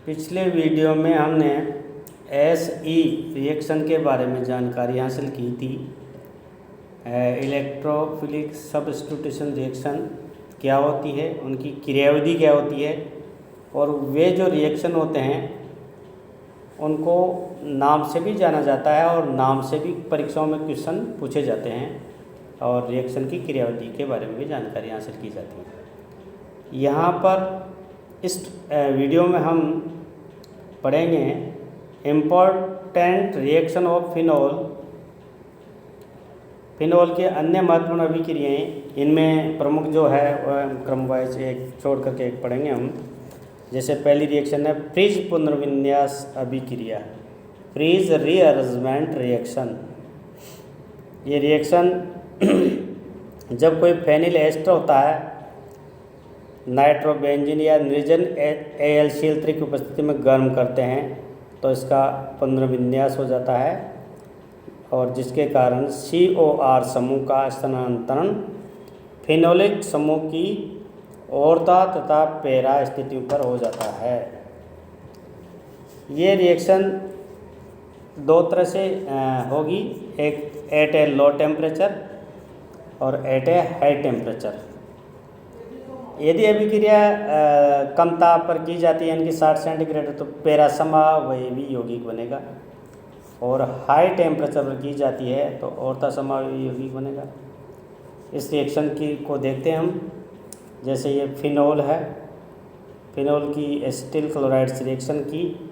पिछले वीडियो में हमने एसई रिएक्शन के बारे में जानकारी हासिल की थी। इलेक्ट्रोफिलिक सब्स्टिट्यूशन रिएक्शन क्या होती है, उनकी क्रियाविधि क्या होती है और वे जो रिएक्शन होते हैं उनको नाम से भी जाना जाता है और नाम से भी परीक्षाओं में क्वेश्चन पूछे जाते हैं और रिएक्शन की क्रियाविधि के बारे में भी जानकारी हासिल की जाती है। यहाँ पर इस वीडियो में हम पढ़ेंगे इम्पोर्टेंट रिएक्शन ऑफ फिनोल के अन्य महत्वपूर्ण अभिक्रियाएं। इनमें प्रमुख जो है वह क्रम वाइज एक छोड़ करके एक पढ़ेंगे हम। जैसे पहली रिएक्शन है फ्रीज पुनर्विन्यास अभिक्रिया, फ्रीज रीअरेंजमेंट रिएक्शन। ये रिएक्शन जब कोई फेनिल एस्टर होता है नाइट्रोबेंजीन या निर्जन AlCl3 की उपस्थिति में गर्म करते हैं तो इसका पुनर्विन्यास हो जाता है और जिसके कारण COR समूह का स्थानांतरण फिनोलिक समूह की ओरता तथा पैरा स्थितियों पर हो जाता है। ये रिएक्शन दो तरह से होगी, एक एट ए लो टेम्परेचर और एट ए हाई टेम्परेचर। यदि अभिक्रिया कम ताप पर की जाती है यानी कि 60 सेंटीग्रेड तो पैरा समावयवी यौगिक बनेगा और हाई टेम्परेचर पर की जाती है तो ओरता समावयवी यौगिक बनेगा। इस रिएक्शन को देखते हैं हम। जैसे ये फिनोल है, फिनोल की एसिटिल क्लोराइड से रिएक्शन की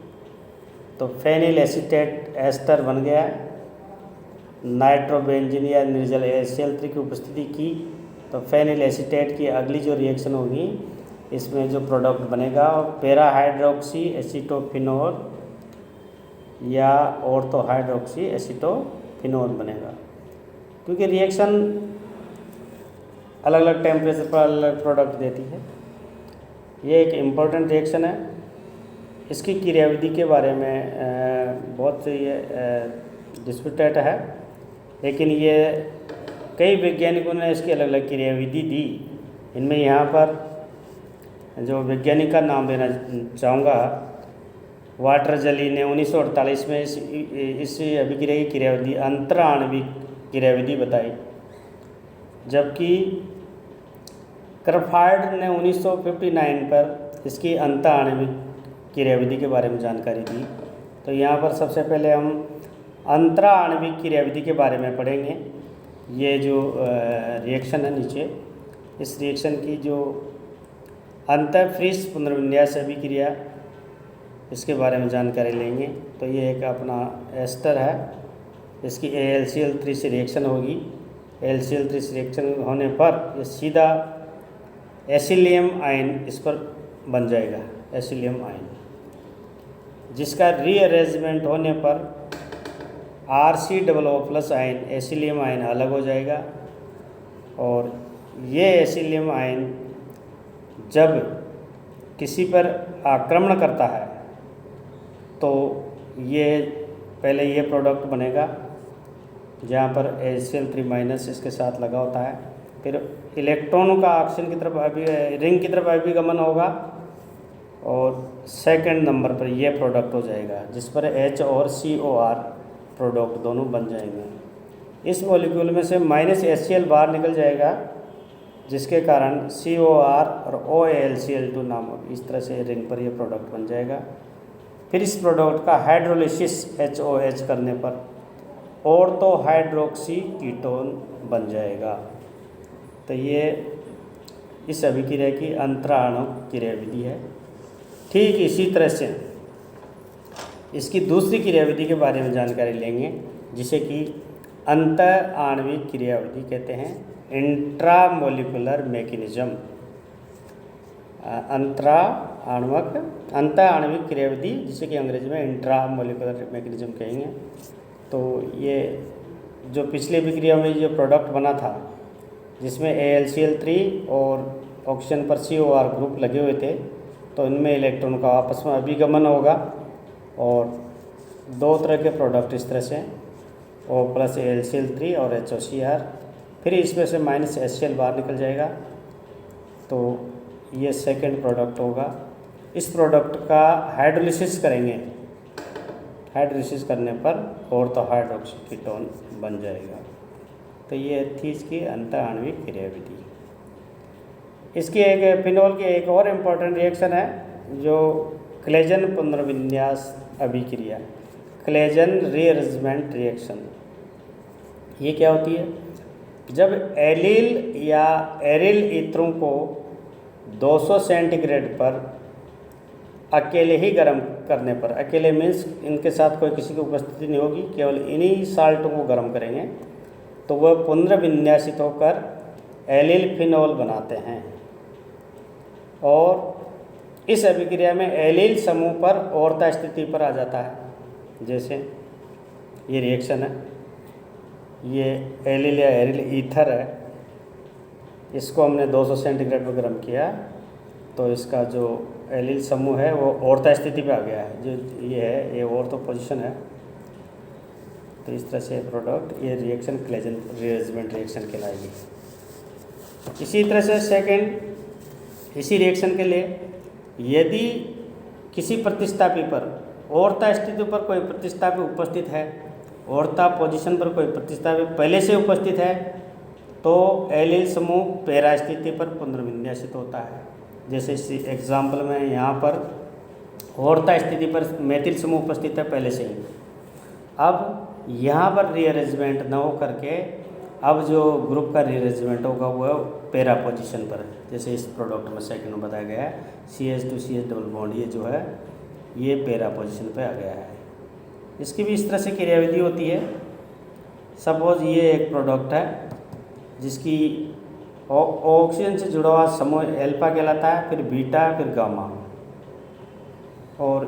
तो फेनिल एसीटेट एस्टर बन गया। नाइट्रोबेंजीन या निर्जल AlCl3 की उपस्थिति की तो फेनिल एसीटेट की अगली जो रिएक्शन होगी इसमें जो प्रोडक्ट बनेगा पैरा हाइड्रोक्सी एसीटोफिनोल या ऑर्थो हाइड्रोक्सी एसीटोफिनोल बनेगा। क्योंकि रिएक्शन अलग अलग टेम्परेचर पर अलग अलग प्रोडक्ट देती है। ये एक इम्पोर्टेंट रिएक्शन है। इसकी क्रियाविधि के बारे में बहुत ये डिस्प्यूटेड है, लेकिन ये कई वैज्ञानिकों ने इसकी अलग अलग क्रियाविधि दी। इनमें यहाँ पर जो वैज्ञानिक का नाम लेना चाहूँगा, वाटर जली ने 1948 में इस अभिक्रिया की क्रियाविधि अंतराण्विक क्रियाविधि बताई, जबकि क्रफार्ड ने 1959 पर इसकी अंतराण्विक क्रियाविधि के बारे में जानकारी दी। तो यहाँ पर सबसे पहले हम अंतराण्विक क्रियाविधि के बारे में पढ़ेंगे। ये जो रिएक्शन है नीचे, इस रिएक्शन की जो अंतःफ्रीज पुनर्विन्यास अभिक्रिया इसके बारे में जानकारी लेंगे। तो ये एक अपना एस्टर है, इसकी AlCl3 से रिएक्शन होगी। AlCl3 से रिएक्शन होने पर ये सीधा एसिलियम आयन इस पर बन जाएगा, एसिलियम आयन, जिसका रीअरेंजमेंट होने पर RCOO+ आयन एसिलियम आयन अलग हो जाएगा और ये एसिलियम आयन जब किसी पर आक्रमण करता है तो ये पहले ये प्रोडक्ट बनेगा जहाँ पर AlCl3- इसके साथ लगा होता है। फिर इलेक्ट्रॉनों का ऑक्सीजन की तरफ रिंग की तरफ अभिगमन होगा और सेकंड नंबर पर यह प्रोडक्ट हो जाएगा जिस पर H और COR प्रोडक्ट दोनों बन जाएंगे। इस मॉलिक्यूल में से -HCl बाहर निकल जाएगा जिसके कारण COR और OAlCl2 नामक इस तरह से रिंग पर यह प्रोडक्ट बन जाएगा। फिर इस प्रोडक्ट का हाइड्रोलिसिस HOH करने पर ऑर्थो हाइड्रोक्सी कीटोन बन जाएगा। तो ये इस अभिक्रिया की अंतराण्विक क्रियाविधि है। ठीक इसी तरह से इसकी दूसरी क्रियाविधि के बारे में जानकारी लेंगे जिसे कि अंतर आणविक क्रियाविधि कहते हैं, इंट्रामोलिकुलर मैकेनिज्म। अंतर आणविक क्रियाविधि जिसे कि अंग्रेजी में इंट्रामोलिकुलर मैकेनिज्म कहेंगे। तो ये जो पिछली अभिक्रिया में जो प्रोडक्ट बना था जिसमें AlCl3 और ऑक्सीजन पर COR ग्रुप लगे हुए थे, तो इनमें इलेक्ट्रॉन का आपस में अभिगमन होगा और दो तरह के प्रोडक्ट इस तरह से O+ AlCl3 और HOCr। फिर इसमें से -HCl बाहर निकल जाएगा तो ये सेकंड प्रोडक्ट होगा इस प्रोडक्ट का हाइड्रोलिसिस करेंगे, हाइड्रोलिसिस करने पर ऑर्थो हाइड्रोक्सी कीटोन बन जाएगा। तो ये थी इसकी अंतर आणविक क्रियाविधि। इसकी एक फिनोल की एक और इम्पोर्टेंट रिएक्शन है जो क्लेजन पुनर्विन्यास अभिक्रिया, क्लेजन रीअरेंजमेंट रिएक्शन। ये क्या होती है? जब एलिल या एरिल ईथरों को 200 सेंटीग्रेड पर अकेले ही गर्म करने पर, अकेले मीन्स इनके साथ कोई किसी की उपस्थिति नहीं होगी, केवल इन्हीं साल्टों को गर्म करेंगे तो वह पुनर्विन्यासित होकर एलिल फिनोल बनाते हैं। और इस अभिक्रिया में एलिल समूह पर औरता स्थिति पर आ जाता है। जैसे ये रिएक्शन है, ये एलिल या एरिल ईथर है, इसको हमने 200 सेंटीग्रेड पर गर्म किया तो इसका जो एलिल समूह है वो औरता स्थिति पे आ गया है। जो ये है, ये ऑर्थो पोजीशन है। तो इस तरह से प्रोडक्ट, ये रिएक्शन क्लेजन रीअरेंजमेंट रिएक्शन कहलाएगी। इसी तरह से सेकंड, इसी रिएक्शन के लिए यदि किसी प्रतिस्थापी पर, औरता स्थिति पर कोई प्रतिस्थापी उपस्थित है, औरता पोजीशन पर कोई प्रतिस्थापी पहले से उपस्थित है, तो एलिल समूह पैरा स्थिति पर पुनर्विन्यासित होता है। जैसे इस एग्जाम्पल में यहाँ पर औरता स्थिति पर मेथिल समूह उपस्थित है पहले से ही। अब यहाँ पर रीअरेंजमेंट न हो करके अब जो ग्रुप का रीअरेंजमेंट होगा वह पैरा पोजीशन पर है। जैसे इस प्रोडक्ट में सेकंड में बताया गया है CH2CH डबल बॉन्ड, ये जो है ये पैरा पोजीशन पे आ गया है। इसकी भी इस तरह से क्रियाविधि होती है। सपोज ये एक प्रोडक्ट है जिसकी ऑक्सीजन से जुड़ा हुआ समूह एल्फा कहलाता है, फिर बीटा, फिर गामा, और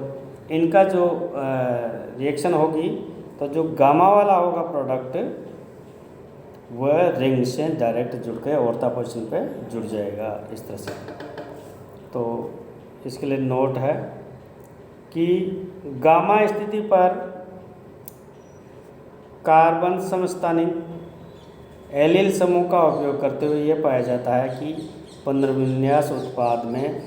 इनका जो रिएक्शन होगी तो जो गामा वाला होगा प्रोडक्ट वह रिंग से डायरेक्ट जुड़ के औरता पोजीशन पे जुड़ जाएगा इस तरह से। तो इसके लिए नोट है कि गामा स्थिति पर कार्बन समस्थानिक एलिल समूह का उपयोग करते हुए यह पाया जाता है कि पुनर्विन्यास उत्पाद में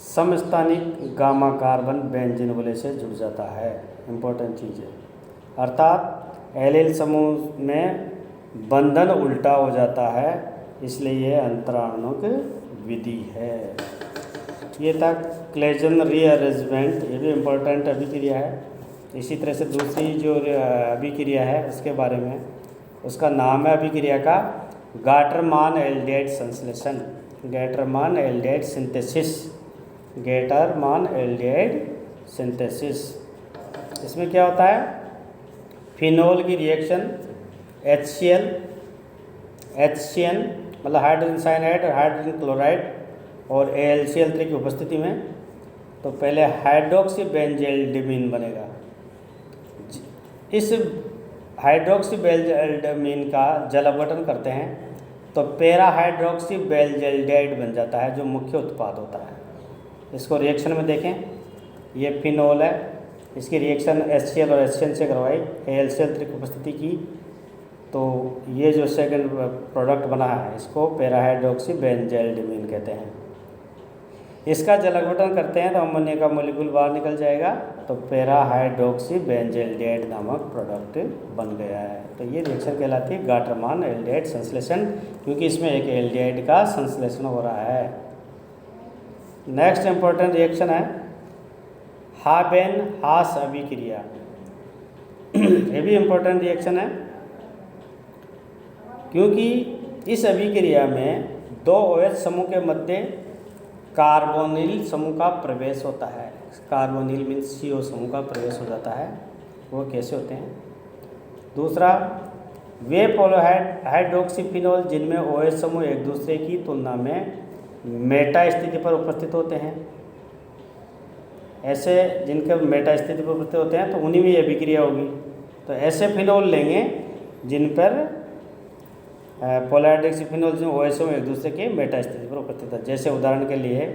समस्थानिक गामा कार्बन बेंजीन वलय से जुड़ जाता है। इम्पोर्टेंट चीज़ है, अर्थात एलिल समूह में बंधन उल्टा हो जाता है, इसलिए यह अंतराणुक विधि है। ये था क्लेजन रीअरेंजमेंट, ये भी इम्पोर्टेंट अभिक्रिया है। इसी तरह से दूसरी जो अभिक्रिया है उसके बारे में, उसका नाम है अभिक्रिया का गाटरमान एल्डिहाइड संश्लेषण, गैटरमान एल्डिहाइड सिंथेसिस, गैटरमान एल्डिहाइड सिंथेसिस। इसमें क्या होता है? फिनोल की रिएक्शन HCl मतलब हाइड्रोजन साइनाइड और हाइड्रोजन क्लोराइड और AlCl3 की उपस्थिति में, तो पहले हाइड्रोक्सी बेंजोल्डिमीन बनेगा। इस हाइड्रोक्सी बेंजोल्डिमीन का जल अपघटन करते हैं तो पैरा हाइड्रोक्सी बेंजोल्डाइड बन जाता है, जो मुख्य उत्पाद होता है। इसको रिएक्शन में देखें, ये फिनोल है, इसकी रिएक्शन HCl और HCN से करवाई, AlCl3 की उपस्थिति की, तो ये जो सेकंड प्रोडक्ट बना है इसको पैरा हाइड्रोक्सी बेंजोल्डिमीन कहते हैं। इसका जल अपघटन करते हैं तो अमोनिया का मोलिक्यूल बाहर निकल जाएगा, तो पैरा हाइड्रोक्सी बेंजोल्डाइड नामक प्रोडक्ट बन गया है। तो ये रिएक्शन कहलाती है गाटरमान एल्डिहाइड संश्लेषण, क्योंकि इसमें एक एल्डिहाइड का संश्लेषण हो रहा है। नेक्स्ट इंपॉर्टेंट रिएक्शन है हाबेन-हास अभिक्रिया। ये भी इम्पोर्टेंट रिएक्शन है क्योंकि इस अभिक्रिया में दो OH समूह के मध्य कार्बोनिल समूह का प्रवेश होता है। कार्बोनिल मीन्स CO समूह का प्रवेश हो जाता है। वो कैसे होते हैं? दूसरा, वे पोलोहाइड्रोक्सीफिनोल जिनमें OH समूह एक दूसरे की तुलना में मेटा स्थिति पर उपस्थित होते हैं, ऐसे जिनके मेटा स्थिति पर उपस्थित होते हैं तो उन्हीं में ये अभिक्रिया होगी। तो ऐसे फिनोल लेंगे जिन पर पोलोहाइड्रोक्सीफिनोल जो OH समूह एक दूसरे के मेटा स्थिति पर उपस्थित है। जैसे उदाहरण के लिए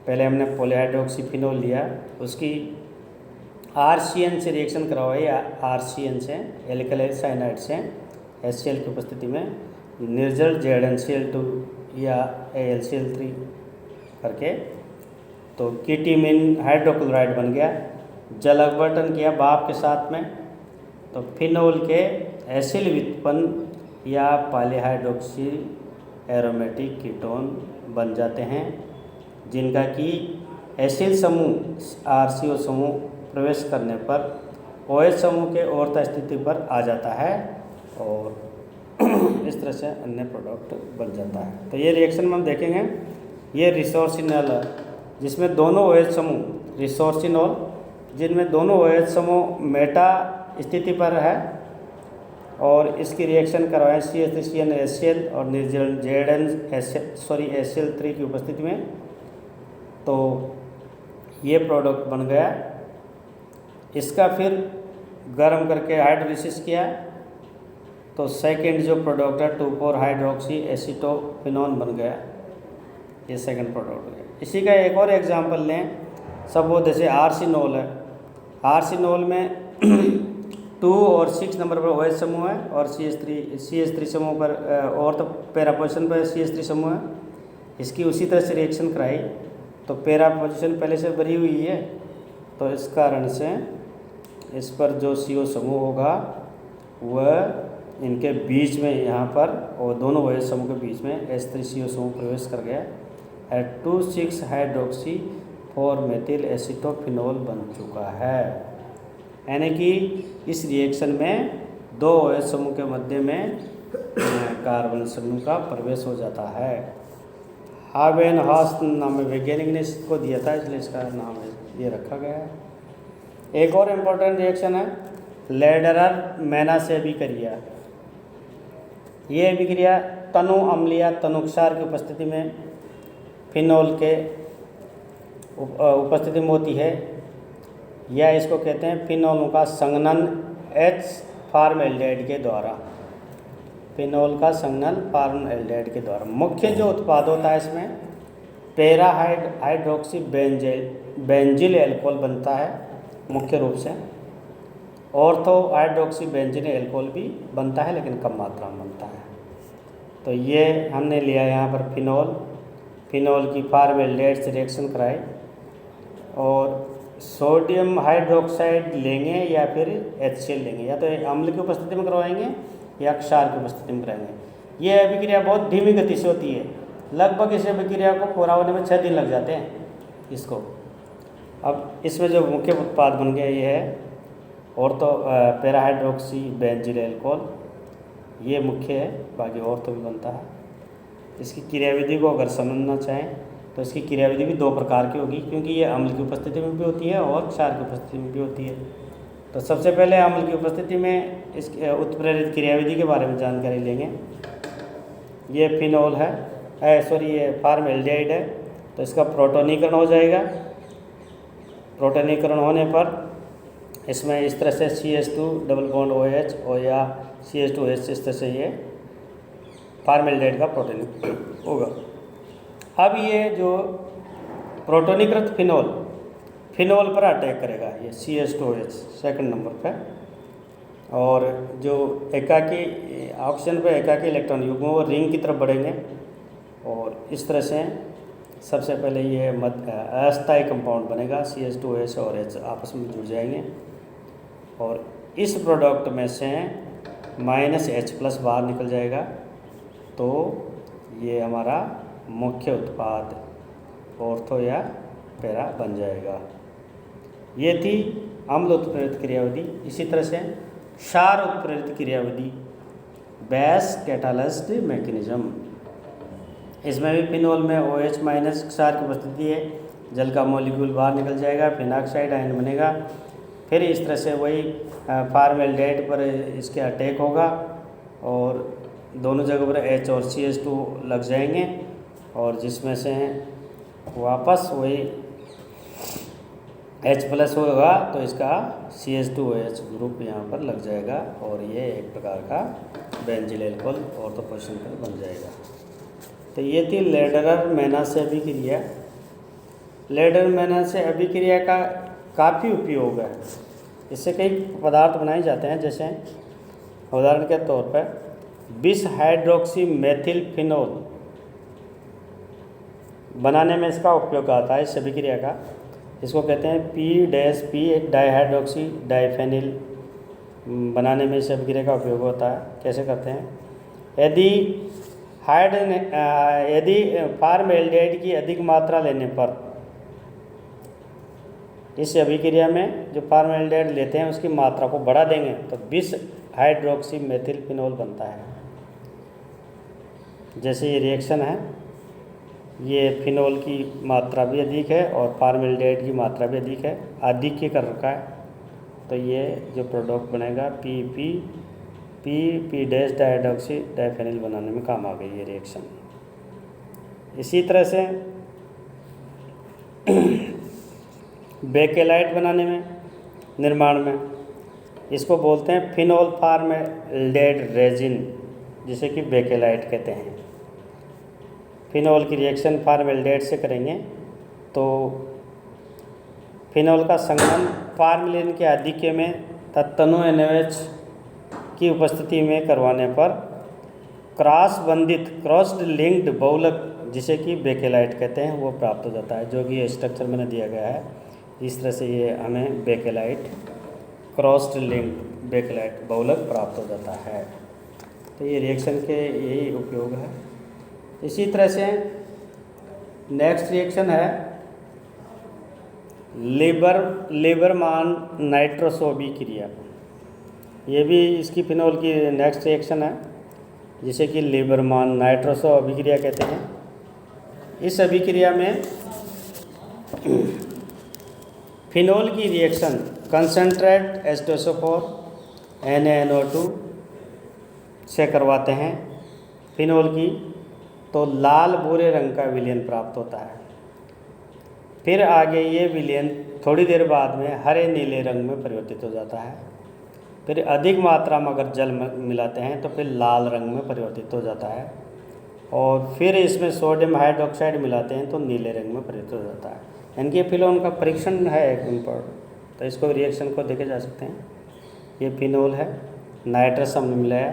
पहले हमने पोलोहाइड्रोक्सीफिनोल लिया, उसकी RCN से रिएक्शन करवाई, RCN से एल्काइल साइनाइड से HCl की उपस्थिति में निर्जल ZnCl2 या AlCl3 करके तो कीटीमीन हाइड्रोक्लोराइड बन गया। जल अपवर्तन किया भाप के साथ में, तो फिनोल के एसिल व्युत्पन्न या पॉलीहाइड्रोक्सी एरोमेटिक कीटोन बन जाते हैं, जिनका कि एसिल समूह RCO समूह प्रवेश करने पर OH समूह के औरता स्थिति पर आ जाता है और इस तरह से अन्य प्रोडक्ट बन जाता है। तो ये रिएक्शन में हम देखेंगे, ये रिसोर्सिनॉल है जिसमें दोनों OH समूह, रिसोर्सिनॉल जिनमें दोनों OH समूह मेटा स्थिति पर है और इसकी रिएक्शन करवाएं CH3CnHCl और निर्जल HCl3 की उपस्थिति में, तो ये प्रोडक्ट बन गया। इसका फिर गर्म करके हाइड्रोलिसिस किया तो सेकंड जो प्रोडक्ट है 2,4 हाइड्रोक्सी एसीटोफिनोन बन गया, ये सेकंड प्रोडक्ट है। इसी का एक और एग्जांपल लें, सपोज जैसे आर्सिनोल है, आर्सिनोल में 2 और 6 नंबर पर OH समूह है और CH3 समूह पर और तो पैरा पोजिशन पर CH3 समूह है। इसकी उसी तरह से रिएक्शन कराई तो पैरा पोजिशन पहले से भरी हुई है, तो इस कारण से इस पर जो CO समूह होगा वह इनके बीच में यहाँ पर और दोनों OH समूह के बीच में H3CO समूह प्रवेश कर गया, 2,6 हाइड्रोक्सी 4 मेथिल एसीटोफिनोल बन चुका है। यानी कि इस रिएक्शन में दो OH समूह के मध्य में कार्बन समूह का प्रवेश हो जाता है। हावेनहाउस नाम वैज्ञानिक ने इसको दिया था, इसलिए इसका नाम ये रखा गया है। एक और इम्पोर्टेंट रिएक्शन है लेडरर मेनासे अभिक्रिया। ये अभिक्रिया तनु अम्ल या तनुक्षार की उपस्थिति में फिनोल के उपस्थिति में होती है, या इसको कहते हैं फिनोल का संघनन H फॉर्मल्डिहाइड के द्वारा, फिनोल का संघनन फॉर्मल्डिहाइड के द्वारा। मुख्य जो उत्पाद होता है इसमें पैरा हाइड्रोक्सी बेंजिल एल्कोहल बनता है मुख्य रूप से, ऑर्थो हाइड्रोक्सी बेंजीन एल्कोहल भी बनता है लेकिन कम मात्रा में बनता है। तो ये हमने लिया यहाँ पर फिनोल की फॉर्मल्डिहाइड से रिएक्शन कराई और सोडियम हाइड्रोक्साइड लेंगे या फिर HCl लेंगे, या तो अम्ल की उपस्थिति में करवाएंगे या क्षार की उपस्थिति में कराएंगे। ये अभिक्रिया बहुत धीमी गति से होती है, लगभग इस अभिक्रिया को पूरा होने में 6 दिन लग जाते हैं इसको। अब इसमें जो मुख्य उत्पाद बन गया ये है ऑर्थो पैरा हाइड्रोक्सी बेंजील एल्कोहल, ये मुख्य है, बाकी और तो भी बनता है। इसकी क्रियाविधि को अगर समझना चाहें तो इसकी क्रियाविधि भी 2 प्रकार की होगी, क्योंकि ये अम्ल की उपस्थिति में भी होती है और क्षार की उपस्थिति में भी होती है। तो सबसे पहले अम्ल की उपस्थिति में इस उत्प्रेरित क्रियाविधि के बारे में जानकारी लेंगे। ये फिनोल है, ये फॉर्मल्डिहाइड है, तो इसका प्रोटोनीकरण हो जाएगा। प्रोटोनीकरण होने पर इसमें इस तरह से CH2 डबल बॉन्ड OH और या CH2H इस तरह से ये फॉर्मल्डिहाइड का प्रोटोनीकरण होगा। अब ये जो प्रोटोनीकृत फिनोल पर अटैक करेगा, ये CH2OH सेकंड नंबर पर, और जो एकाकी ऑक्सीजन पर एकाकी इलेक्ट्रॉन युग्म वो रिंग की तरफ बढ़ेंगे और इस तरह से सबसे पहले ये अस्थायी कंपाउंड बनेगा, CH2OH और H आपस में जुड़ जाएंगे और इस प्रोडक्ट में से -H+ बाहर निकल जाएगा, तो ये हमारा मुख्य उत्पाद ऑर्थो या पैरा बन जाएगा। ये थी अम्ल उत्प्रेरित क्रियाविधि। इसी तरह से क्षार उत्प्रेरित क्रियाविधि, बेस कैटालिस्ट मैकेनिज्म। इसमें भी फिनोल में OH- क्षार की उपस्थिति है, जल का मॉलिक्यूल बाहर निकल जाएगा, फिनाक्साइड आयन बनेगा, फिर इस तरह से वही फॉर्मल्डिहाइड पर इसके अटैक होगा और दोनों जगह पर H और CH2 लग जाएंगे और जिसमें से वापस वही H+ होगा तो इसका CH2OH ग्रुप यहाँ पर लग जाएगा और ये एक प्रकार का बेंजील एल्कोहल ऑर्थो पोजीशन पर बन जाएगा। तो ये थी लेडरर मेनासे अभिक्रिया। लेडरर मेनासे अभिक्रिया का काफ़ी उपयोग है, इससे कई पदार्थ बनाए जाते हैं, जैसे उदाहरण के तौर पर 20 हाइड्रोक्सी मेथिल फिनोल बनाने में इसका उपयोग आता है, इस अभिक्रिया का। इसको कहते हैं P डाइहाइड्रोक्सी डाइफेनिल बनाने में इस अभिक्रिया का उपयोग होता है। कैसे करते हैं? यदि फॉर्मल्डिहाइड की अधिक मात्रा लेने पर, इस अभिक्रिया में जो फॉर्मल्डिहाइड लेते हैं उसकी मात्रा को बढ़ा देंगे तो 20 हाइड्रोक्सी मेथिल फिनोल बनता है। जैसे ये रिएक्शन है, ये फिनोल की मात्रा भी अधिक है और फॉर्मल्डिहाइड की मात्रा भी अधिक है, आधिक्य कर रखा है। तो ये जो प्रोडक्ट बनेगा पी डैश डाइहाइड्रोक्सी डाइफेनिल बनाने में काम आ गई ये रिएक्शन। इसी तरह से बेकेलाइट बनाने में, निर्माण में, इसको बोलते हैं फिनोल फॉर्मल्डिहाइड रेजिन, जिसे कि बेकेलाइट कहते हैं। फिनोल की रिएक्शन फॉर्मल्डिहाइड से करेंगे तो फिनोल का संगमन फॉर्मेलिन के आधिक्य में तनु NaOH की उपस्थिति में करवाने पर क्रॉस्ड लिंक्ड बहुलक, जिसे कि बेकेलाइट कहते हैं, वो प्राप्त हो जाता है। जो कि ये स्ट्रक्चर मैंने दिया गया है, इस तरह से ये हमें बेकेलाइट क्रॉस्ड लिंक्ड बेकेलाइट बहुलक प्राप्त हो जाता है। तो ये रिएक्शन के यही उपयोग है। इसी तरह से नेक्स्ट रिएक्शन है लीबरमान नाइट्रोसो अभिक्रिया। ये भी इसकी फिनोल की नेक्स्ट रिएक्शन है, जिसे कि लीबरमान नाइट्रोसो अभिक्रिया कहते हैं। इस अभिक्रिया में फिनोल की रिएक्शन कंसनट्रेट H2SO4 NaNO2 से करवाते हैं फिनोल की, तो लाल भूरे रंग का विलयन प्राप्त होता है। फिर आगे ये विलयन थोड़ी देर बाद में हरे नीले रंग में परिवर्तित हो जाता है। फिर अधिक मात्रा में अगर जल मिलाते हैं तो फिर लाल रंग में परिवर्तित हो जाता है, और फिर इसमें सोडियम हाइड्रोक्साइड मिलाते हैं तो नीले रंग में परिवर्तित हो जाता है। इनके फिनोल का परीक्षण है एक इम्पोर्टेंट, तो इसको रिएक्शन को देखे जा सकते हैं। ये फिनोल है, नाइट्रस हमने मिलाया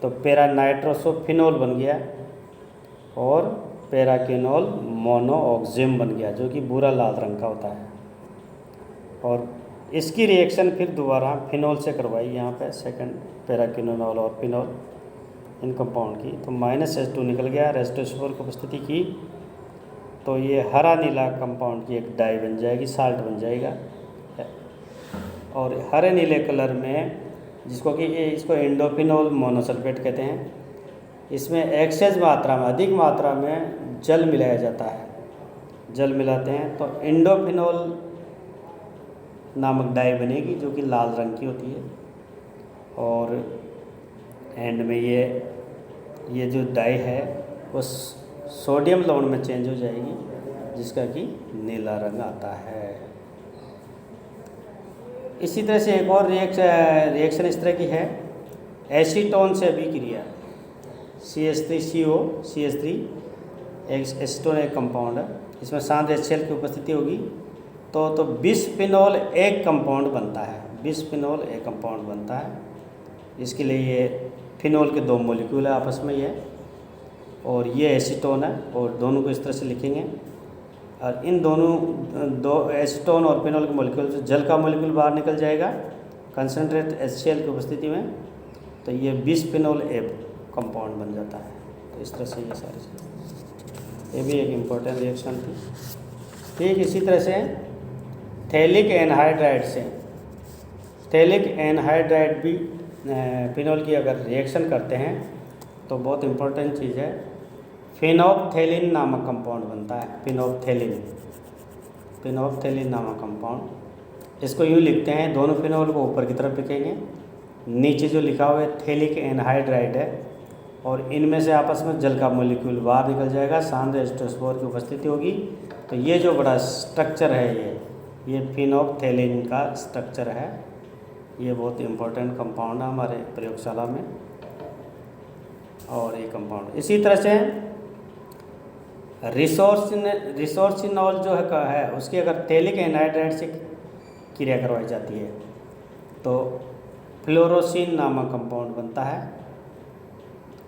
तो पेरा नाइट्रोसोफिनोल बन गया और पैराक्विनोल मोनोऑक्सिम बन गया, जो कि भूरा लाल रंग का होता है। और इसकी रिएक्शन फिर दोबारा फिनोल से करवाई, यहाँ पे सेकंड पैराक्विनोल और फिनोल इन कंपाउंड की, तो -H2 निकल गया, H2SO4 की उपस्थिति की, तो ये हरा नीला कंपाउंड की एक डाई बन जाएगी, साल्ट बन जाएगा। और हरे नीले कलर में जिसको कि इसको एंडोफिनोल मोनोसल्फेट कहते हैं, इसमें एक्सेस मात्रा में, अधिक मात्रा में जल मिलाया जाता है। जल मिलाते हैं तो एंडोफिनोल नामक डाई बनेगी, जो कि लाल रंग की होती है। और एंड में ये जो डाई है वो सोडियम लवण में चेंज हो जाएगी, जिसका कि नीला रंग आता है। इसी तरह से एक और रिएक्शन इस तरह की है, एसीटोन से अभिक्रिया। CH3CO CH3 एक एसीटोन एक कंपाउंड है, इसमें सांद्र HCl की उपस्थिति होगी तो बिस्फिनोल एक कंपाउंड बनता है, बिस्फिनोल एक कंपाउंड बनता है। इसके लिए ये फिनोल के दो मॉलिक्यूल है आपस में ये, और ये एसीटोन है, और दोनों को इस तरह से लिखेंगे। और इन दो एसीटोन और फिनोल के मॉलिक्यूल से जल का मॉलिक्यूल बाहर निकल जाएगा कंसनट्रेट HCl की उपस्थिति में, तो ये बिस्फिनोल ए कंपाउंड बन जाता है। तो इस तरह से ये सारी चीज़ें, ये भी एक इम्पोर्टेंट रिएक्शन थी। ठीक इसी तरह से थैलिक एनहाइड्राइड से, थैलिक एनहाइड्राइड भी फिनोल की अगर रिएक्शन करते हैं तो बहुत इम्पोर्टेंट चीज़ है, फिनोप्थेलिन नामक कंपाउंड बनता है। फिनोप्थेलिन नामक कंपाउंड, इसको यूँ लिखते हैं, दोनों फिनोल को ऊपर की तरफ लिखेंगे, नीचे जो लिखा हुआ है थैलिक एनहाइड्राइड है, और इनमें से आपस में जल का मॉलिक्यूल बाहर निकल जाएगा, सांद्र H2SO4 की उपस्थिति होगी। तो ये जो बड़ा स्ट्रक्चर है ये फिनोप्थेलिन का स्ट्रक्चर है। ये बहुत इम्पोर्टेंट कंपाउंड है हमारे प्रयोगशाला में। और ये कंपाउंड इसी तरह से रिसोर्सिनॉल जो है उसकी अगर थैलिक एनहाइड्राइड से क्रिया करवाई जाती है तो फ्लोरोसिन नामक कंपाउंड बनता है।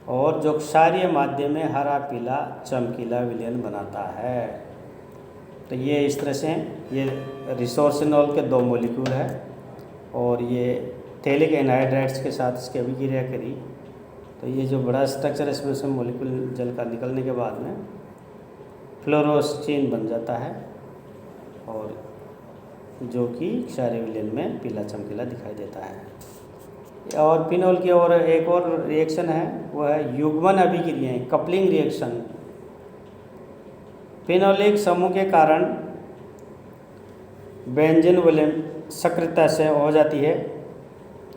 और जो क्षारीय माध्यम में हरा पीला चमकीला विलयन बनाता है। तो ये इस तरह से ये रिसोर्सिनॉल के 2 मॉलिक्यूल है और ये थैलिक एनहाइड्राइड्स के साथ इसकी अभिक्रिया करी तो ये जो बड़ा स्ट्रक्चर है इसमें से मॉलिक्यूल जल का निकलने के बाद में फ्लोरोस्टीन बन जाता है और जो कि क्षारीय विलयन में पीला चमकीला दिखाई देता है। और फिनोल की और एक और रिएक्शन है वह है युग्मन अभिक्रियाएं, कपलिंग रिएक्शन। फिनोलिक समूह के कारण बेंजीन विलयन सक्रियता से हो जाती है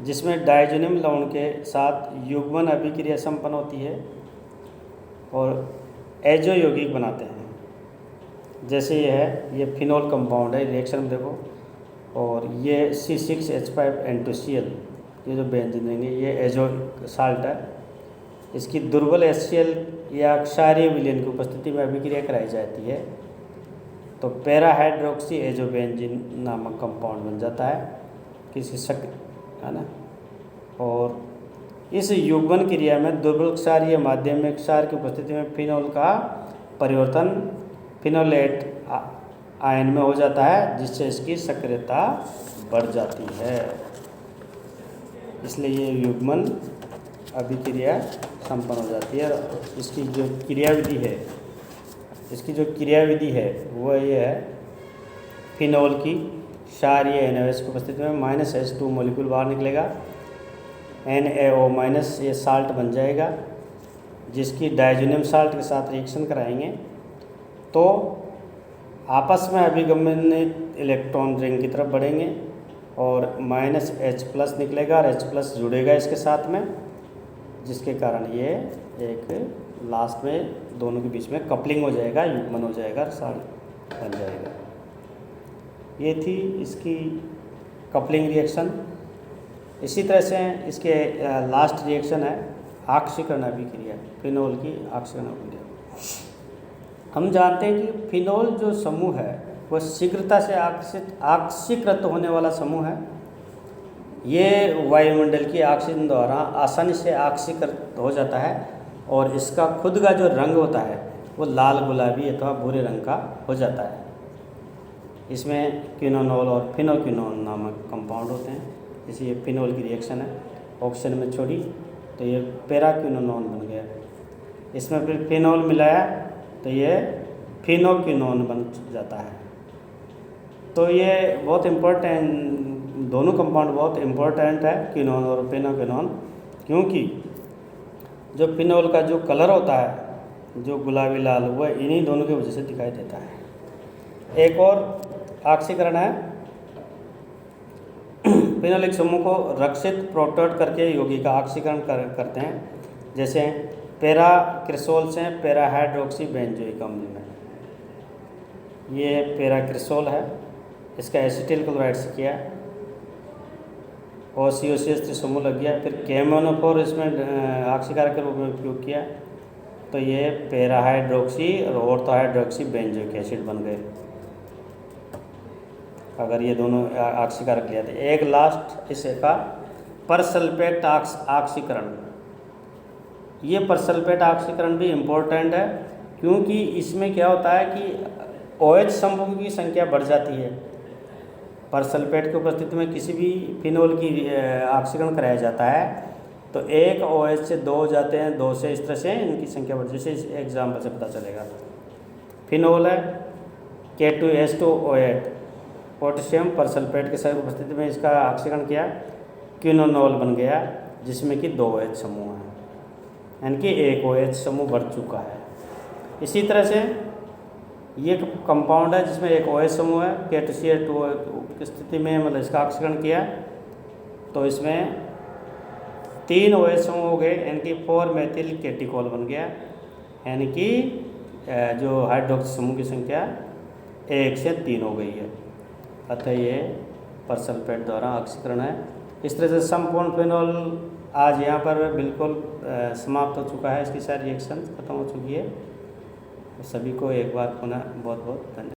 जिसमें डायजोनियम लवण के साथ युग्मन अभिक्रिया संपन्न होती है और एजो यौगिक बनाते हैं। जैसे ये है, ये फिनोल कंपाउंड है, रिएक्शन में देखो, और ये C6H5N2Cl, ये जो बेंजीन देंगे ये एजो साल्ट है। इसकी दुर्बल HCl या क्षारीय विलयन की उपस्थिति में अभिक्रिया कराई जाती है तो पैरा हाइड्रोक्सी एजोबेंजीन नामक कंपाउंड बन जाता है किसी है ना। और इस युग्मन क्रिया में दुर्बल क्षारीय माध्यम में क्षार की उपस्थिति में फिनोल का परिवर्तन फिनोलेट आयन में हो जाता है जिससे इसकी सक्रियता बढ़ जाती है। इसलिए ये युग्मन अभिक्रिया संपन्न हो जाती है। इसकी जो क्रियाविधि है वह ये है, फिनोल की क्षारीय NaOH की उपस्थिति में -H2 मॉलिक्यूल बाहर निकलेगा, NaO- ये साल्ट बन जाएगा जिसकी डायजोनियम साल्ट के साथ रिएक्शन कराएंगे तो आपस में अभिगमनित इलेक्ट्रॉन रिंग की तरफ बढ़ेंगे और -H+ निकलेगा और H+ जुड़ेगा इसके साथ में, जिसके कारण ये एक लास्ट में दोनों के बीच में कपलिंग हो जाएगा, युग्मन हो जाएगा, साल्ट बन जाएगा। ये थी इसकी कपलिंग रिएक्शन। इसी तरह से इसके लास्ट रिएक्शन है आक्सीकरण अभिक्रिया, फिनोल की आक्सीकरण अभिक्रिया। हम जानते हैं कि फिनोल जो समूह है वह शीघ्रता से आक्सीकृत होने वाला समूह है। ये वायुमंडल की ऑक्सीजन द्वारा आसानी से आक्सीकृत हो जाता है और इसका खुद का जो रंग होता है वो लाल गुलाबी अथवा भूरे रंग का हो जाता है। इसमें क्विनोनॉल और फिनोक्विनोन नामक कंपाउंड होते हैं। जैसे ये फिनोल की रिएक्शन है, ऑक्सीजन में छोड़ी तो ये पैराक्विनोनॉन बन गया, इसमें फिर फिनोल मिलाया तो ये फिनोक्विनोन बन जाता है। तो ये बहुत इम्पोर्टेंट, दोनों कंपाउंड बहुत इम्पोर्टेंट है क्विनोन और फिनोक्विनोन, क्योंकि जो फिनोल का जो कलर होता है जो गुलाबी लाल वह इन्हीं दोनों की वजह से दिखाई देता है। एक और ऑक्सीकरण है, फिनोलिक समूह को रक्षित प्रोटोट करके यौगिक का ऑक्सीकरण करते हैं। जैसे पैराक्रिसोल से पैराहाइड्रोक्सी बेंजोइक अम्ल में, ये पैराक्रिसोल है, इसका एसिटिल क्लोराइड से किया और COCH3 समूह लग गया। फिर केमोनोफोर इसमें ऑक्सीकारक के रूप में उपयोग किया तो ये पैराहाइड्रोक्सी और ऑर्थोहाइड्रोक्सी बेंजोइक एसिड बन गए अगर ये दोनों ऑक्सीकारक लिया। तो एक लास्ट इसका परसल्फेट ऑक्सीकरण, ये परसल्फेट ऑक्सीकरण भी इम्पोर्टेंट है क्योंकि इसमें क्या होता है कि OH समूह की संख्या बढ़ जाती है। परसल्फेट की उपस्थिति में किसी भी फिनोल की ऑक्सीकरण कराया जाता है तो एक OH से 2 हो जाते हैं, 2 से इस तरह से इनकी संख्या बढ़, जैसे इस एग्जाम्पल से पता चलेगा। फिनोल है K2H2O8, पोटेशियम परसल्फेट के साथ उपस्थिति में इसका ऑक्सीकरण किया, क्विनोनॉल बन गया जिसमें कि 2 OH समूह हैं, यानी कि एक OH समूह बढ़ चुका है। इसी तरह से ये कंपाउंड है जिसमें एक OH समूह है, K2Cl2 की स्थिति में मतलब इसका ऑक्सीकरण किया तो इसमें 3 OH समूह हो गए, यानी कि 4 मेथिल केटिकोल बन गया, यानी कि जो हाइड्रोक्सी समूह की संख्या 1 से 3 हो गई है। अतः ये परसल्फेट द्वारा ऑक्सीकरण है। इस तरह से संपूर्ण फिनोल आज यहाँ पर बिल्कुल समाप्त हो चुका है, इसकी सारी रिएक्शन खत्म हो चुकी है। सभी को एक बार पुनः बहुत बहुत धन्यवाद।